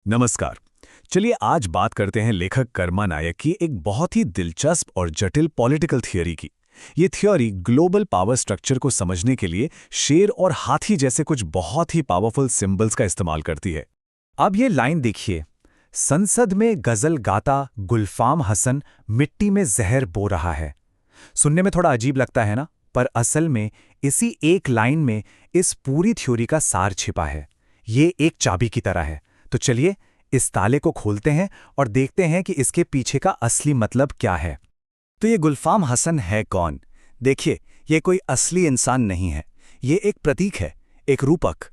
नमस्कार। चलिए आज बात करते हैं लेखक कर्मा नायक की एक बहुत ही दिलचस्प और जटिल पॉलिटिकल थियोरी की। ये थियोरी ग्लोबल पावर स्ट्रक्चर को समझने के लिए शेर और हाथी जैसे कुछ बहुत ही पावरफुल सिंबल्स का इस्तेमाल करती है। अब ये लाइन देखिए। संसद में गजल गाता गुलफाम हसन मिट्टी में जहर बो रहा है। सुनने में थोड़ा अजीब लगता है ना, पर असल में इसी एक लाइन में इस पूरी थ्योरी का सार छिपा है। ये एक चाबी की तरह है। तो चलिए इस ताले को खोलते हैं और देखते हैं कि इसके पीछे का असली मतलब क्या है। तो ये गुलफाम हसन है कौन? देखिए, ये कोई असली इंसान नहीं है। ये एक प्रतीक है, एक रूपक।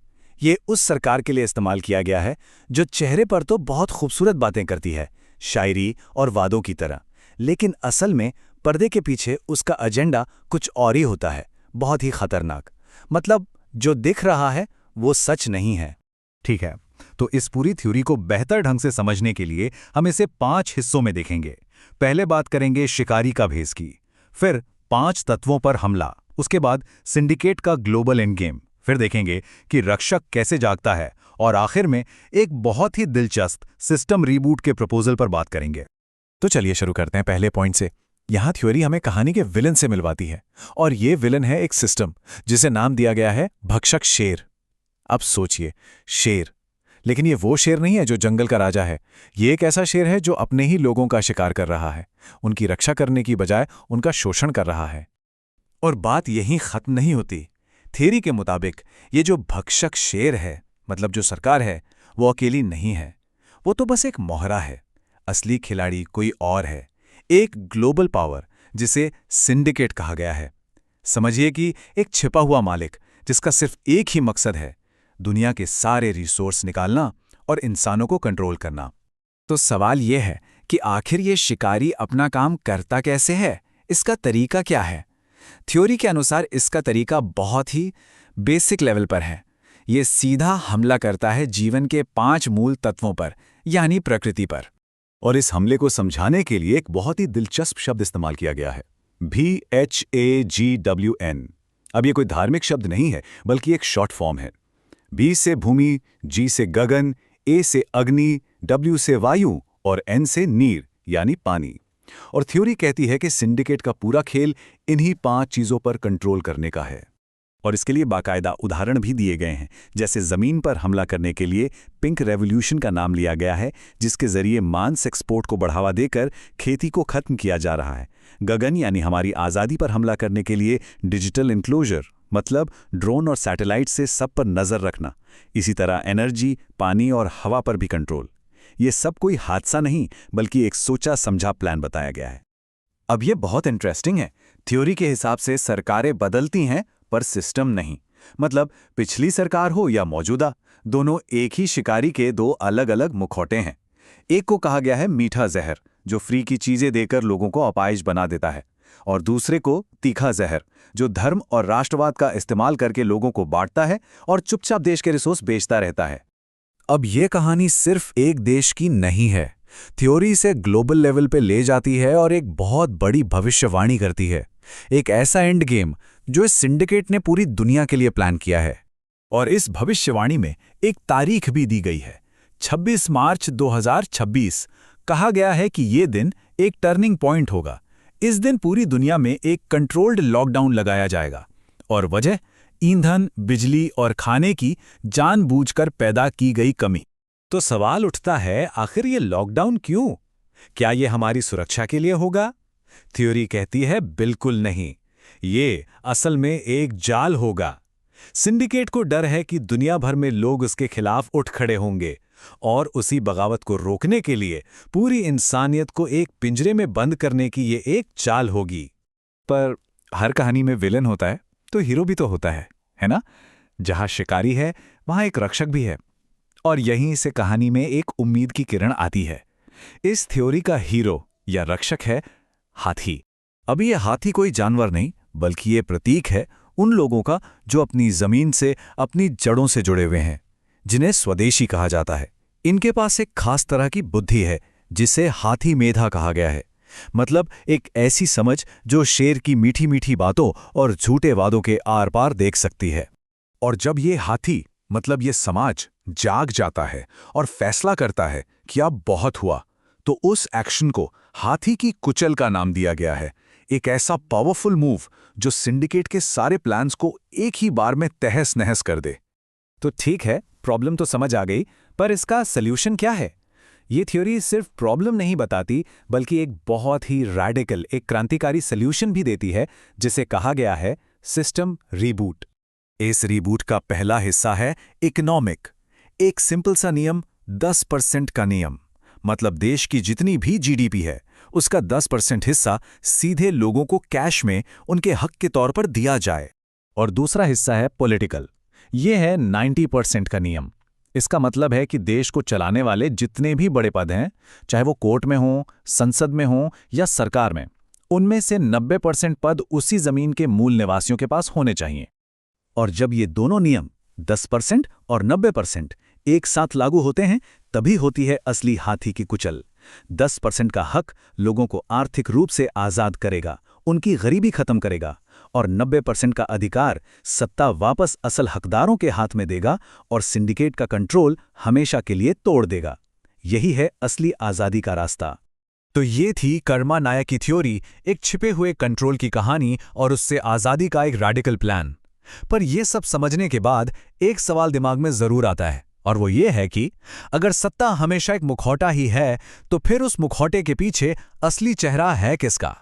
ये उस सरकार के लिए इस्तेमाल किया गया है जो चेहरे पर तो बहुत खूबसूरत बातें करती है, शायरी और वादों की तरह, लेकिन असल में पर्दे के पीछे उसका एजेंडा कुछ और ही होता है, बहुत ही खतरनाक। मतलब जो दिख रहा है वो सच नहीं है। ठीक है, तो इस पूरी थ्योरी को बेहतर ढंग से समझने के लिए हम इसे 5 हिस्सों में देखेंगे। पहले बात करेंगे शिकारी का भेस की, फिर 5 तत्वों पर हमला, उसके बाद सिंडिकेट का ग्लोबल एंड गेम, फिर देखेंगे कि रक्षक कैसे जागता है, और आखिर में एक बहुत ही दिलचस्प सिस्टम रीबूट के प्रपोजल पर बात करेंगे। तो चलिए शुरू करते हैं पहले पॉइंट से। यहाँ थ्योरी हमें कहानी के विलन से मिलवाती है, और ये विलन है एक सिस्टम जिसे नाम दिया गया है भक्षक शेर। अब सोचिए, शेर, लेकिन ये वो शेर नहीं है जो जंगल का राजा है। ये एक ऐसा शेर है जो अपने ही लोगों का शिकार कर रहा है, उनकी रक्षा करने की बजाय उनका शोषण कर रहा है। और बात यहीं खत्म नहीं होती। थ्योरी के मुताबिक ये जो भक्षक शेर है, मतलब जो सरकार है, वो अकेली नहीं है। वो तो बस एक मोहरा है। असली खिलाड़ी कोई और है, एक ग्लोबल पावर जिसे सिंडिकेट कहा गया है। समझिए कि एक छिपा हुआ मालिक जिसका सिर्फ एक ही मकसद है, दुनिया के सारे रिसोर्स निकालना और इंसानों को कंट्रोल करना। तो सवाल यह है कि आखिर ये शिकारी अपना काम करता कैसे है? इसका तरीका क्या है? थ्योरी के अनुसार इसका तरीका बहुत ही बेसिक लेवल पर है। ये सीधा हमला करता है जीवन के 5 मूल तत्वों पर, यानी प्रकृति पर। और इस हमले को समझाने के लिए एक बहुत ही दिलचस्प शब्द इस्तेमाल किया गया है, VHAGWN। अब ये कोई धार्मिक शब्द नहीं है, बल्कि एक शॉर्ट फॉर्म है। B से भूमि, G से गगन, A से अग्नि, W से वायु और N से नीर यानी पानी। और थ्योरी कहती है कि सिंडिकेट का पूरा खेल इन्हीं 5 चीजों पर कंट्रोल करने का है। और इसके लिए बाकायदा उदाहरण भी दिए गए हैं, जैसे जमीन पर हमला करने के लिए पिंक रेवोल्यूशन का नाम लिया गया है, जिसके जरिए मांस एक्सपोर्ट को बढ़ावा देकर खेती को खत्म किया जा रहा है। गगन यानी हमारी आज़ादी पर हमला करने के लिए डिजिटल इंक्लोजर, मतलब ड्रोन और सैटेलाइट से सब पर नजर रखना। इसी तरह एनर्जी, पानी और हवा पर भी कंट्रोल। ये सब कोई हादसा नहीं, बल्कि एक सोचा समझा प्लान बताया गया है। अब ये बहुत इंटरेस्टिंग है। थ्योरी के हिसाब से सरकारें बदलती हैं, पर सिस्टम नहीं। मतलब पिछली सरकार हो या मौजूदा, दोनों एक ही शिकारी के 2 अलग अलग मुखौटे हैं। एक को कहा गया है मीठा जहर, जो फ्री की चीजें देकर लोगों को अपाहिज बना देता है, और दूसरे को तीखा जहर, जो धर्म और राष्ट्रवाद का इस्तेमाल करके लोगों को बांटता है और चुपचाप देश के रिसोर्स बेचता रहता है। अब ये कहानी सिर्फ एक देश की नहीं है। थ्योरी से ग्लोबल लेवल पे ले जाती है और एक बहुत बड़ी भविष्यवाणी करती है। एक ऐसा एंड गेम जो इस सिंडिकेट ने पूरी दुनिया के लिए प्लान किया है। और इस भविष्यवाणी में एक तारीख भी दी गई है, 26 मार्च 2026। कहा गया है कि ये दिन एक टर्निंग पॉइंट होगा। इस दिन पूरी दुनिया में एक कंट्रोल्ड लॉकडाउन लगाया जाएगा, और वजह ईंधन, बिजली और खाने की जानबूझकर पैदा की गई कमी। तो सवाल उठता है, आखिर ये लॉकडाउन क्यों? क्या ये हमारी सुरक्षा के लिए होगा? थ्योरी कहती है बिल्कुल नहीं। ये असल में एक जाल होगा। सिंडिकेट को डर है कि दुनिया भर में लोग उसके खिलाफ उठ खड़े होंगे, और उसी बगावत को रोकने के लिए पूरी इंसानियत को एक पिंजरे में बंद करने की ये एक चाल होगी। पर हर कहानी में विलन होता है तो हीरो भी तो होता है ना? जहां शिकारी है वहां एक रक्षक भी है, और यहीं से कहानी में एक उम्मीद की किरण आती है। इस थ्योरी का हीरो या रक्षक है हाथी। अभी ये हाथी कोई जानवर नहीं, बल्कि ये प्रतीक है उन लोगों का जो अपनी जमीन से, अपनी जड़ों से जुड़े हुए हैं, जिन्हें स्वदेशी कहा जाता है। इनके पास एक खास तरह की बुद्धि है जिसे हाथी मेधा कहा गया है। मतलब एक ऐसी समझ जो शेर की मीठी मीठी बातों और झूठे वादों के आर पार देख सकती है। और जब ये हाथी, मतलब ये समाज, जाग जाता है और फैसला करता है कि अब बहुत हुआ, तो उस एक्शन को हाथी की कुचल का नाम दिया गया है। एक ऐसा पावरफुल मूव जो सिंडिकेट के सारे प्लान्स को एक ही बार में तहस-नहस कर दे। तो ठीक है, प्रॉब्लम तो समझ आ गई, पर इसका सल्यूशन क्या है? ये थ्योरी सिर्फ प्रॉब्लम नहीं बताती, बल्कि एक बहुत ही रैडिकल, एक क्रांतिकारी सल्यूशन भी देती है, जिसे कहा गया है सिस्टम रीबूट। इस रीबूट का पहला हिस्सा है इकोनॉमिक। एक सिंपल सा नियम, 10% का नियम। मतलब देश की जितनी भी जीडीपी है, उसका 10% हिस्सा सीधे लोगों को कैश में उनके हक के तौर पर दिया जाए। और दूसरा हिस्सा है पॉलिटिकल। ये है 90% का नियम। इसका मतलब है कि देश को चलाने वाले जितने भी बड़े पद हैं, चाहे वो कोर्ट में हों, संसद में हों या सरकार में, उनमें से 90% पद उसी जमीन के मूल निवासियों के पास होने चाहिए। और जब ये दोनों नियम 10% और 90% एक साथ लागू होते हैं, तभी होती है असली हाथी की कुचल। 10% का हक लोगों को आर्थिक रूप से आज़ाद करेगा, उनकी गरीबी खत्म करेगा, और 90% का अधिकार सत्ता वापस असल हकदारों के हाथ में देगा और सिंडिकेट का कंट्रोल हमेशा के लिए तोड़ देगा। यही है असली आज़ादी का रास्ता। तो ये थी कर्मा नायक की थ्योरी, एक छिपे हुए कंट्रोल की कहानी और उससे आज़ादी का एक रैडिकल प्लान। पर यह सब समझने के बाद एक सवाल दिमाग में जरूर आता है, और वो ये है कि अगर सत्ता हमेशा एक मुखौटा ही है, तो फिर उस मुखौटे के पीछे असली चेहरा है किसका?